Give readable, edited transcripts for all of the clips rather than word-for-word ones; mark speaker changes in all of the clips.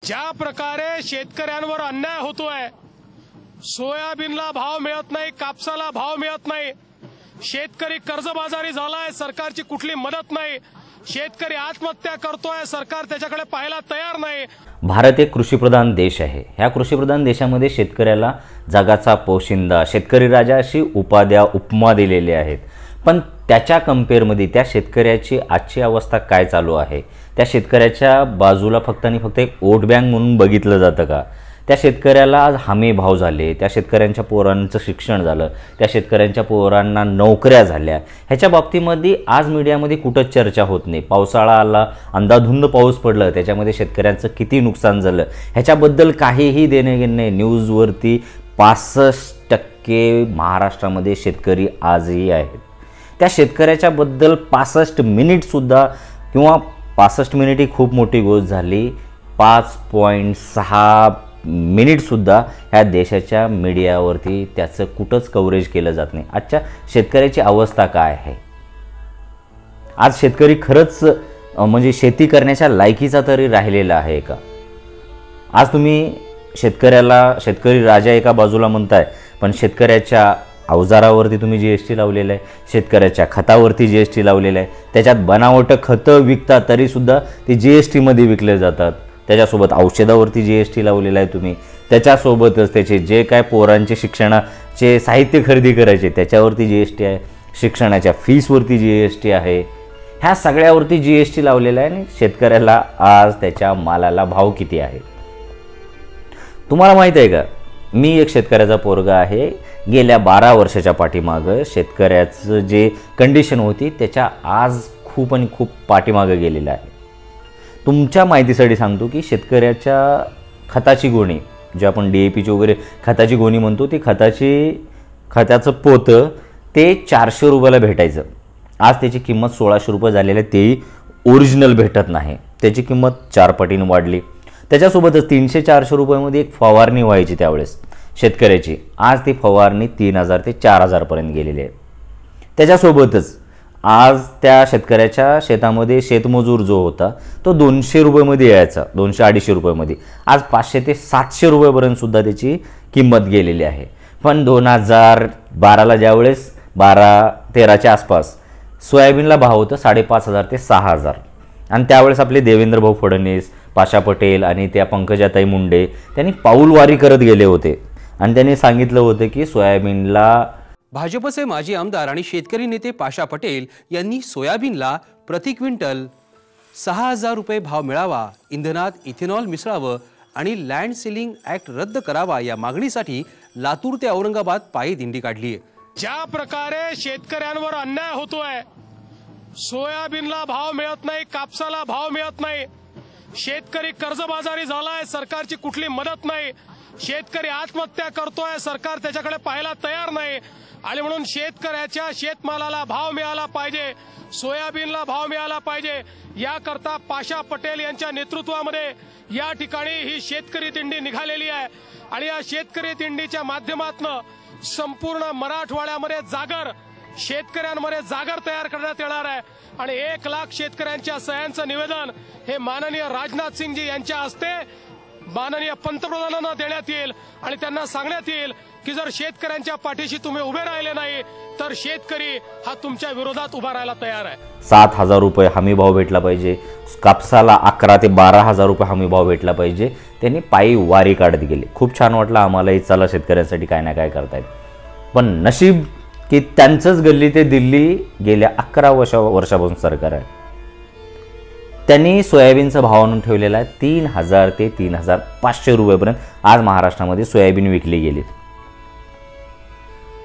Speaker 1: ज्या प्रकारे शेतकऱ्यांवर अन्याय होतोय, सोयाबीनला भाव मिळत नाही, कापसाला भाव मिळत नाही, शेतकरी कर्जबाजारी झालाय, सरकारची कुठली मदत नाही, शेतकरी आत्महत्या करतोय, सरकार त्याच्याकडे पाहायला तयार नाही।
Speaker 2: भारत एक कृषीप्रधान देश आहे। ह्या कृषीप्रधान देशामध्ये शेतकऱ्याला जगाचा पोशिंदा, शेतकरी राजा अशी उपाध्या उपमा दिलेली आहेत। पण त्याच्या कंपेअरमध्ये त्या शेतकऱ्याची आजची अवस्था काय चालू आहे? त्या शेतकऱ्याच्या बाजूला फक्त आणि फक्त एक वोट बँक म्हणून बघितलं जातं का? त्या शेतकऱ्याला आज हमी भाव झाले, त्या शेतकऱ्यांच्या पोरांचं शिक्षण झालं, त्या शेतकऱ्यांच्या पोरांना नोकऱ्या झाल्या, ह्याच्या बाबतीमध्ये आज मीडियामध्ये कुठंच चर्चा होत नाही। पावसाळा आला, अंधाधुंद पाऊस पडलं, त्याच्यामध्ये शेतकऱ्यांचं किती नुकसान झालं ह्याच्याबद्दल काहीही देणे घेणे नाही। न्यूजवरती 65% महाराष्ट्रामध्ये शेतकरी आजही आहेत। त्या शेतकऱ्याच्याबद्दल 65 मिनिटसुद्धा किंवा 65 मिनिट ही खूप मोठी गोष्ट झाली, 5.6 मिनिटसुद्धा ह्या देशाच्या मीडियावरती त्याचं कुठंच कव्हरेज केलं जात नाही। आजच्या शेतकऱ्याची अवस्था काय आहे? आज शेतकरी खरंच म्हणजे शेती करण्याच्या लायकीचा तरी राहिलेला आहे का? आज तुम्ही शेतकऱ्याला शेतकरी राजा एका बाजूला म्हणताय, पण शेतकऱ्याच्या अवजारावरती तुम्ही जीएसटी लावलेलं आहे, शेतकऱ्याच्या खतावरती जीएसटी लावलेलं आहे, त्याच्यात बनावट खतं विकतात तरीसुद्धा ते जीएसटीमध्ये विकले जातात, त्याच्यासोबत औषधावरती जीएसटी लावलेला आहे तुम्ही, त्याच्यासोबतच त्याचे जे काय पोरांचे शिक्षणाचे साहित्य खरेदी करायचे त्याच्यावरती जीएसटी आहे, शिक्षणाच्या फीसवरती जीएसटी आहे, ह्या सगळ्यावरती जीएसटी लावलेला आहे। आणि शेतकऱ्याला आज त्याच्या मालाला भाव किती आहे तुम्हाला माहीत आहे का? मी एक शेतकऱ्याचा पोरगा आहे। गेल्या 12 वर्षाच्या पाठीमागं शेतकऱ्याचं जे कंडिशन होती त्याच्या आज खूप आणि खूप पाठीमागं गेलेलं आहे। तुमच्या माहितीसाठी सांगतो की शेतकऱ्याच्या खताची गोणी, जे आपण DAPची वगैरे खताची गोणी म्हणतो, ती खताचं पोतं ते 400 रुपयाला भेटायचं। आज त्याची किंमत 1600 रुपये झालेली आहे, तेही ओरिजिनल भेटत नाही, त्याची किंमत 4 पटीने वाढली। त्याच्यासोबतच 300-400 रुपयामध्ये एक फवारणी व्हायची त्यावेळेस शेतकऱ्याची, आज ती फवारणी 3000 ते 4000 पर्यंत गेलेली आहे। त्याच्यासोबतच आज त्या शेतकऱ्याच्या शेतामध्ये शेतमजूर जो होता तो 200 रुपयामध्ये यायचा, 200-250 रुपयामध्ये, आज 500 ते 700 रुपयापर्यंत सुद्धा त्याची किंमत गेलेली आहे। पण 2012ला ज्यावेळेस 12-13च्या आसपास सोयाबीनला भाव होतं 5500 ते 6000, आणि त्यावेळेस आपले देवेंद्र भाऊ फडणवीस, पाशा पटेल आणि त्या पंकजाताई मुंडे त्यांनी पाऊलवारी करत गेले होते आणि त्यांनी सांगितलं होतं की सोयाबीनला
Speaker 3: भाजपचे माजी आमदार आणि शेतकरी नेते पाशा पटेल यांनी सोयाबीनला प्रति क्विंटल 6000 रुपये भाव मिळावा, इंधनात इथेनॉल मिसळावं आणि लँड सीलिंग ऍक्ट रद्द करावा या मागणीसाठी लातूर ते औरंगाबाद पायी दिंडी काढली आहे।
Speaker 1: ज्या प्रकारे शेतकऱ्यांवर अन्याय होतोय, सोयाबीनला भाव मिळत नाही, कापसाला भाव मिळत नाही, शेतकरी कर्जबाजारी झालाय, सरकारची कुठली मदत नाही, शेतकरी आत्महत्या करतोय, सरकार त्याच्याकडे पाहायला तयार नाही, आणि म्हणून शेतकऱ्याच्या शेतमालाला भाव मिळाला पाहिजे, सोयाबीनला भाव मिळाला पाहिजे, याकरता पाशा पटेल यांच्या नेतृत्वामध्ये या ठिकाणी ही शेतकरी दिंडी निघालेली आहे। आणि या शेतकरी दिंडीच्या माध्यमातून संपूर्ण मराठवाड्यामध्ये जागर, शेतकऱ्यांमध्ये जागर तयार करण्यात येणार आहे। आणि 1 लाख शेतकऱ्यांच्या सह्यांचं निवेदन हे माननीय राजनाथ सिंहजी यांच्या हस्ते माननीय पंतप्रधानांना देण्यात येईल आणि त्यांना सांगण्यात येईल की जर शेतकऱ्यांच्या पाठीशी तुम्ही उभे राहिले नाही तर शेतकरी हा तुमच्या विरोधात उभा राहायला तयार आहे।
Speaker 2: 7000 रुपये हमी भाव भेटला पाहिजे, कापसाला 11 ते 12000 रुपये हमी भाव भेटला पाहिजे। त्यांनी पायी वारी काढत गेले। खूप छान वाटलं आम्हालाही, चला शेतकऱ्यांसाठी काय ना काय करतायत। पण नशीब की त्यांचंच गल्ली ते दिल्ली गेल्या 11 वर्षापासून सरकार आहे। त्यांनी सोयाबीनचा भाव आणून ठेवलेला आहे 3000 ते 3500 रुपयापर्यंत आज महाराष्ट्रामध्ये सोयाबीन विकली गेली।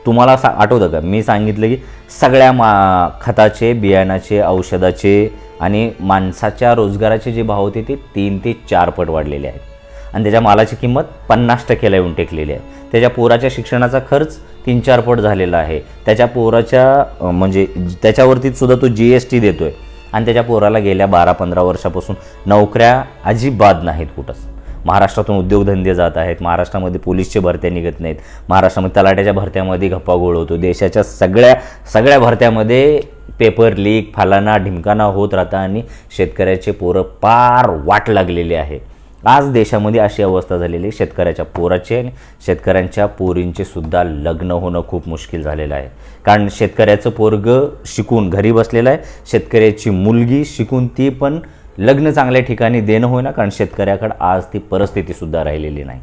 Speaker 2: तुम्हाला आठवतं का मी सांगितलं की सगळ्या खताचे, बियाणाचे, औषधाचे आणि माणसाच्या रोजगाराचे जे भाव होते ते 3 ते 4 पट वाढलेले आहेत आणि त्याच्या मालाची किंमत 50% येऊन टेकलेली आहे। त्याच्या पोराच्या शिक्षणाचा खर्च 3-4 पट झालेला आहे। त्याच्या पोराच्या म्हणजे त्याच्यावरती सुद्धा तो जीएसटी देतोय आणि त्याच्या पोराला गेल्या 12-15 वर्षापासून नोकऱ्या अजिबात नाहीत कुठंच। महाराष्ट्रातून उद्योगधंदे जात आहेत, महाराष्ट्रामध्ये पोलीसच्या भरत्या निघत नाहीत, महाराष्ट्रामध्ये तलाट्याच्या भरत्यामध्ये गप्पागोळ होतो, देशाच्या सगळ्या भरत्यामध्ये पेपर लीक, फलाना ढिमकाना होत राहता आणि शेतकऱ्याचे पोरं पार वाट लागलेली आहे। आज देशामध्ये अशी अवस्था झालेली आहे, शेतकऱ्याच्या पोराची आणि शेतकऱ्यांच्या पोरींचे सुद्धा लग्न होणं खूप मुश्किल झालेलं आहे. कारण शेतकऱ्याचं पोरगं शिकून घरी बसलेलं आहे, शेतकऱ्याची मुलगी शिकून ती पण लग्न चांगल्या ठिकाणी देणं होईना, कारण शेतकऱ्याकडे आज ती परिस्थितीसुद्धा राहिलेली नाही.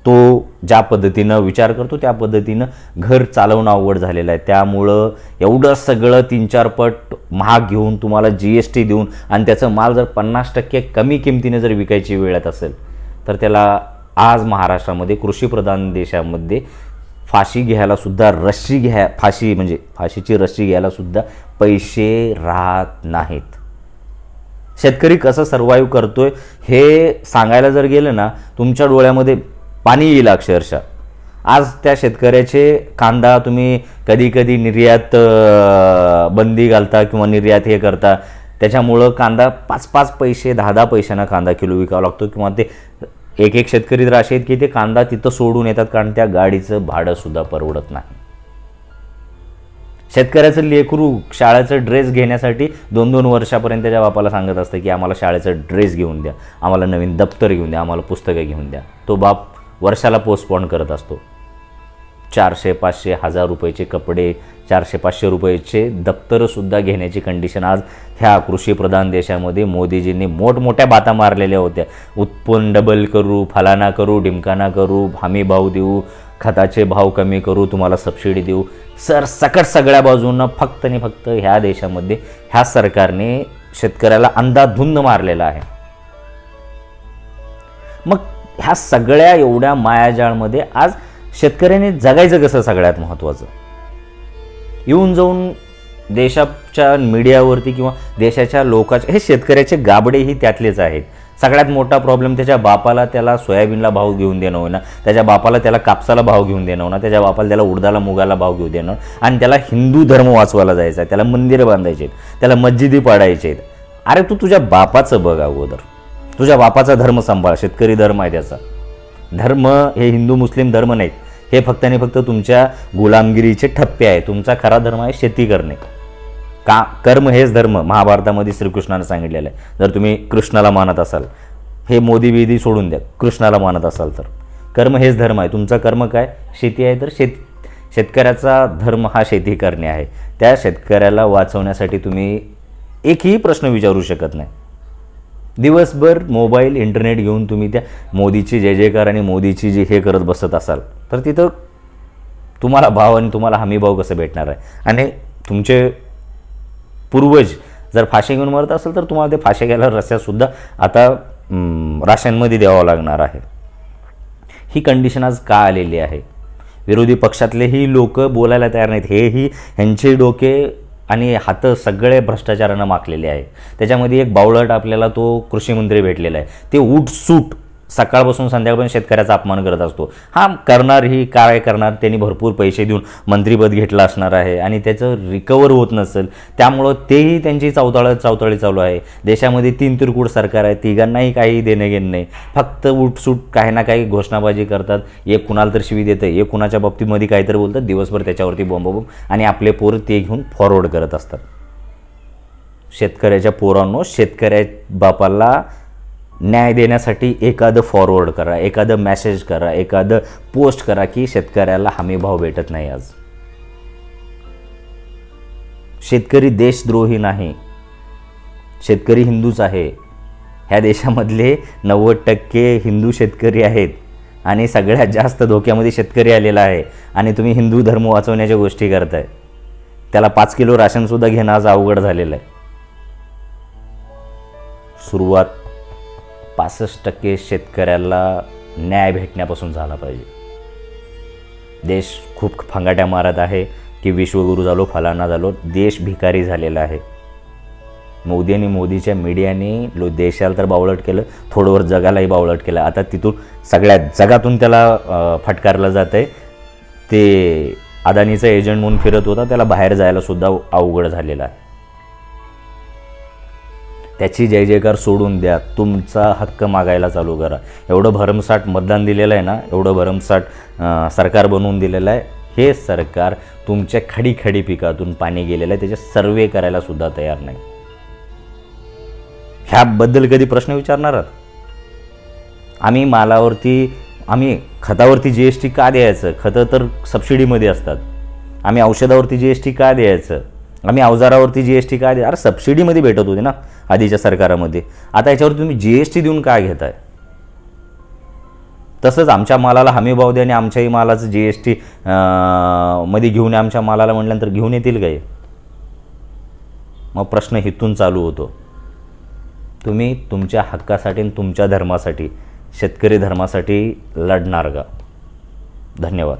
Speaker 2: तो ज्या पद्धतीनं विचार करतो त्या पद्धतीनं घर चालवणं अवघड झालेलं आहे. त्यामुळं एवढं सगळं 3-4 पट महाग घेऊन तुम्हाला GST देऊन आणि त्याचं माल जर 50% कमी किमतीने जर विकायची वेळ येत असेल तर त्याला आज महाराष्ट्रामध्ये कृषीप्रधान देशामध्ये फाशी घ्यायला सुद्धा फाशीची रस्सी घ्यायला सुद्धा पैसे राहत नाहीत. शेतकरी कसं सर्वाईव्ह करतोय हे सांगायला जर गेलं ना तुमच्या डोळ्यामध्ये पाणी येईल अक्षरशः. आज त्या शेतकऱ्याचे कांदा तुम्ही कधी कधी निर्यात बंदी घालता किंवा निर्यात हे करता, त्याच्यामुळं कांदा 5-5 पैसे 10-10 पैशांना कांदा किलो विकावा लागतो. किंवा ते एक शेतकरी तर असे आहेत की ते कांदा तिथं सोडून येतात कारण त्या गाडीचं भाडंसुद्धा परवडत नाही. शेतकऱ्याचं लेकरू शाळेचं ड्रेस घेण्यासाठी 2-2 वर्षापर्यंत त्याच्या बापाला सांगत असतं की आम्हाला शाळेचं ड्रेस घेऊन द्या, आम्हाला नवीन दप्तर घेऊन द्या, आम्हाला पुस्तकं घेऊन द्या. तो बाप वर्षाला पोस्टपोन करत असतो. 400-500 1000 रुपयाचे कपडे, 400-500 रुपयाचे दप्तरसुद्धा घेण्याची कंडिशन आज ह्या कृषीप्रधान देशामध्ये मोदीजींनी मोठमोठ्या बाता मारलेल्या होत्या. उत्पन्न डबल करू, फलाना करू, ढिमकाना करू, हमी भाव देऊ, खताचे भाव कमी करू, तुम्हाला सबसिडी देऊ. सरसकट सगळ्या बाजूंना फक्त आणि फक्त ह्या देशामध्ये ह्या सरकारने शेतकऱ्याला अंधाधुंद मारलेला आहे. मग ह्या सगळ्या एवढ्या मायाजाळमध्ये आज शेतकऱ्याने जगायचं कसं सगळ्यात महत्त्वाचं. येऊन जाऊन देशाच्या मीडियावरती किंवा देशाच्या लोकांच्या हे शेतकऱ्याचे गाबडेही त्यातलेच आहेत. सगळ्यात मोठा प्रॉब्लेम त्याच्या बापाला त्याला सोयाबीनला भाव घेऊन देणं होईना, त्याच्या बापाला त्याला कापसाला भाव घेऊन देणं होईना, त्याच्या बापाला त्याला उडदाला मुगाला भाव घेऊन देणं, आणि त्याला हिंदू धर्म वाचवायला जायचा आहे, त्याला मंदिरं बांधायचे आहेत, त्याला मस्जिदी पाडायचे आहेत. अरे तू तुझ्या बापाचं बघ अगोदर, तुझ्या बापाचा धर्म सांभाळ. शेतकरी धर्म आहे त्याचा. धर्म हे हिंदू मुस्लिम धर्म नाहीत, हे फक्त आणि फक्त तुमच्या गुलामगिरीचे ठप्पे आहे. तुमचा खरा धर्म आहे शेती करणे. कर्म हेच धर्म महाभारतामध्ये श्रीकृष्णाने सांगितलेलं आहे. जर तुम्ही कृष्णाला मानत असाल, हे मोदी बिदी सोडून द्या, कृष्णाला मानत असाल तर कर्म हेच धर्म आहे. तुमचा कर्म काय? शेती आहे. तर शेतकऱ्याचा धर्म हा शेती करणे आहे. त्या शेतकऱ्याला वाचवण्यासाठी तुम्ही एकही प्रश्न विचारू शकत नाही. दिवसभर मोबाईल इंटरनेट घेऊन तुम्ही त्या मोदीची जय जयकार आणि मोदीची जे हे करत बसत असाल तर तिथं तुम्हाला भाव आणि तुम्हाला हमी भाव कसं भेटणार आहे. आणि तुमचे पूर्वज जर फाशी घेऊन मरत असेल तर तुम्हाला ते फाशी घ्यायला रस्त्यासुद्धा आता राशनमध्ये द्यावं लागणार आहे. ही कंडिशन आज का आलेली आहे? विरोधी पक्षातलेही लोक बोलायला तयार नाहीत. हेही ह्यांचे डोके आणि हात सगळे भ्रष्टाचारानं माखलेले आहे. त्याच्यामध्ये एक बावळट आपल्याला तो कृषीमंत्री भेटलेला आहे. ते उठसूट सकाळपासून संध्याकाळपर्यंत शेतकऱ्याचा अपमान करत असतो. हा करणार, ही काय करणार, त्यांनी भरपूर पैसे देऊन मंत्रिपद घेतलं असणार आहे आणि त्याचं रिकवर होत नसेल, त्यामुळं तेही त्यांची चावताळी चालू आहे. देशामध्ये 3 तिरकूट सरकार आहे, तिघांनाही काही देणं घेणं नाही. फक्त उठसूट काही ना काही घोषणाबाजी करतात. एक कुणाला तर शिवी देतं, एक कुणाच्या बाबतीमध्ये काहीतरी बोलतात, दिवसभर त्याच्यावरती बॉम्ब आणि आपले पोर ते घेऊन फॉरवर्ड करत असतात. शेतकऱ्याच्या पोरांनो, शेतकऱ्या बापाला न्याय देण्यासाठी एखादं फॉरवर्ड करा, एखादं मेसेज करा, एखादं पोस्ट करा की शेतकऱ्याला हमी भाव भेटत नाही. आज शेतकरी देशद्रोही नाही, शेतकरी हिंदूच आहे. ह्या देशामधले 90% हिंदू शेतकरी आहेत आणि सगळ्यात जास्त धोक्यामध्ये शेतकरी आलेला आहे. आणि तुम्ही हिंदू धर्म वाचवण्याच्या गोष्टी करताय. त्याला 5 किलो राशनसुद्धा घेणं आज अवघड झालेलं आहे. सुरुवात 65% शेतकऱ्याला न्याय भेटण्यापासून झाला पाहिजे. देश खूप फंगाट्या मारत आहे की विश्वगुरू झालो, फलाना झालो. देश भिकारी झालेला आहे. मोदी आणि मोदीच्या मीडियाने देशाला तर बावळट केलं, थोडंवर जगालाही बावळट केलं. आता तिथून सगळ्या जगातून त्याला फटकारलं जात आहे. ते अदानीचा एजंट म्हणून फिरत होता, त्याला बाहेर जायला सुद्धा अवघड झालेला आहे. त्याची जय जयकार सोडून द्या, तुमचा हक्क मागायला चालू करा. एवढं भरमसाठ मतदान दिलेलं आहे ना, एवढं भरमसाठ सरकार बनवून दिलेलं आहे. हे सरकार तुमच्या खडी पिकातून पाणी गेलेलं आहे, त्याचे सर्वे करायला सुद्धा तयार नाही. ह्याबद्दल कधी प्रश्न विचारणार आहात? आम्ही मालावरती, आम्ही खतावरती GST का द्यायचं? खतं तर सबसिडीमध्ये असतात. आम्ही औषधावरती GST का द्यायचं? आम्ही अवजारावरती GST का द्या? अरे सबसिडीमध्ये भेटत होते ना आधीच्या सरकारामध्ये. आता याच्यावरती तुम्ही GST देऊन काय घेताय? तसंच आमच्या मालाला हमीभाव द्या आणि आमच्याही मालाचं GST मध्ये घेऊन आमच्या मालाला म्हटल्यानंतर घेऊन येतील काय? मग प्रश्न हिथून चालू होतो. तुम्ही तुमच्या हक्कासाठी आणि तुमच्या धर्मासाठी, शेतकरी धर्मासाठी लढणार का? धन्यवाद.